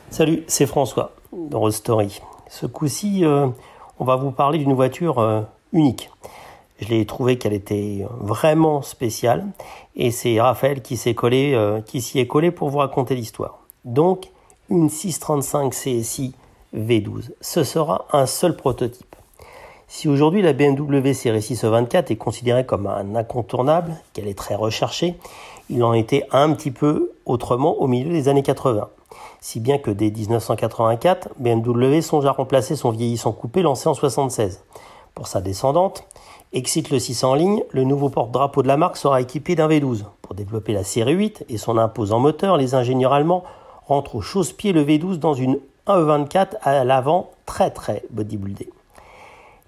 Salut, c'est François de Rose Story. Ce coup-ci, on va vous parler d'une voiture unique. Je l'ai trouvé qu'elle était vraiment spéciale et c'est Raphaël qui s'y est collé pour vous raconter l'histoire. Donc, une 635 CSI V12. Ce sera un seul prototype. Si aujourd'hui la BMW série 6 E24 est considérée comme un incontournable, qu'elle est très recherchée, il en était un petit peu autrement au milieu des années 80. Si bien que dès 1984, BMW songe à remplacer son vieillissant coupé lancé en 1976. Pour sa descendante, Excite le 600 en ligne, le nouveau porte-drapeau de la marque sera équipé d'un V12. Pour développer la série 8 et son imposant moteur, les ingénieurs allemands rentrent au chausse-pied le V12 dans une 1E24 à l'avant très bodybuildé.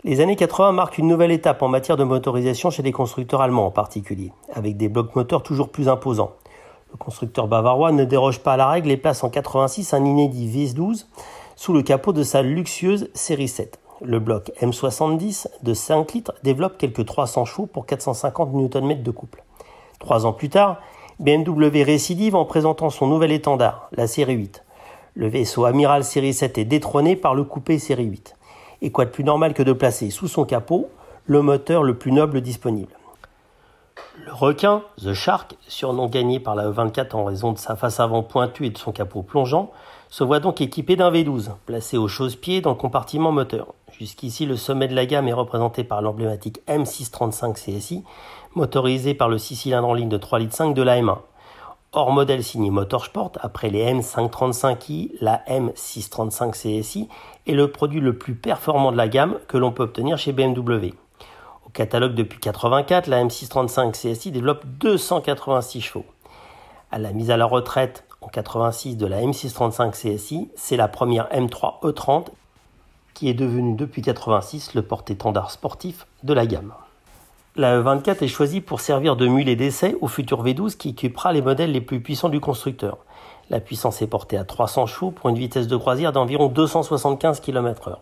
Les années 80 marquent une nouvelle étape en matière de motorisation chez les constructeurs allemands en particulier, avec des blocs moteurs toujours plus imposants. Le constructeur bavarois ne déroge pas à la règle et place en 86 un inédit V12 sous le capot de sa luxueuse série 7. Le bloc M70 de 5 litres développe quelques 300 chevaux pour 450 Nm de couple. 3 ans plus tard, BMW récidive en présentant son nouvel étendard, la série 8. Le vaisseau amiral série 7 est détrôné par le coupé série 8. Et quoi de plus normal que de placer sous son capot le moteur le plus noble disponible. Le requin, The Shark, surnom gagné par la E24 en raison de sa face avant pointue et de son capot plongeant, se voit donc équipé d'un V12, placé au chausse-pied dans le compartiment moteur. Jusqu'ici, le sommet de la gamme est représenté par l'emblématique M635 CSI, motorisé par le 6 cylindres en ligne de 3,5 litres de la M1. Hors modèle signé Motorsport, après les M535i, la M635 CSI est le produit le plus performant de la gamme que l'on peut obtenir chez BMW. Au catalogue depuis 1984, la M635 CSI développe 286 chevaux. À la mise à la retraite en 1986 de la M635 CSI, c'est la première M3 E30 qui est devenue depuis 1986 le porte-étendard sportif de la gamme. La E24 est choisie pour servir de mulet d'essai au futur V12 qui équipera les modèles les plus puissants du constructeur. La puissance est portée à 300 chevaux pour une vitesse de croisière d'environ 275 km/h.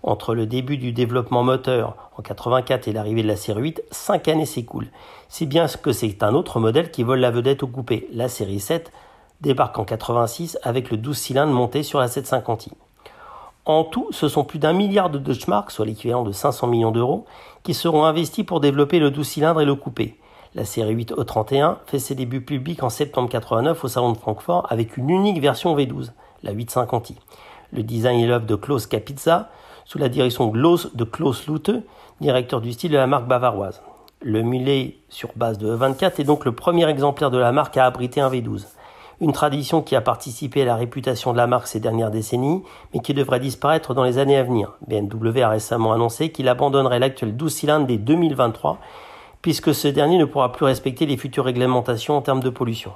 Entre le début du développement moteur en 1984 et l'arrivée de la série 8, 5 années s'écoulent. Si bien que c'est un autre modèle qui vole la vedette au coupé. La série 7 débarque en 1986 avec le 12 cylindres monté sur la 750i. En tout, ce sont plus d'1 milliard de Deutschmark, soit l'équivalent de 500 millions d'euros, qui seront investis pour développer le 12 cylindres et le coupé. La série 8 E31 fait ses débuts publics en septembre 1989 au salon de Francfort avec une unique version V12, la 850i. Le design est l'œuvre de Klaus Kapitza, sous la direction de Klaus Lute, directeur du style de la marque bavaroise. Le mulet sur base de E24 est donc le premier exemplaire de la marque à abriter un V12. Une tradition qui a participé à la réputation de la marque ces dernières décennies, mais qui devrait disparaître dans les années à venir. BMW a récemment annoncé qu'il abandonnerait l'actuel 12 cylindres dès 2023, puisque ce dernier ne pourra plus respecter les futures réglementations en termes de pollution.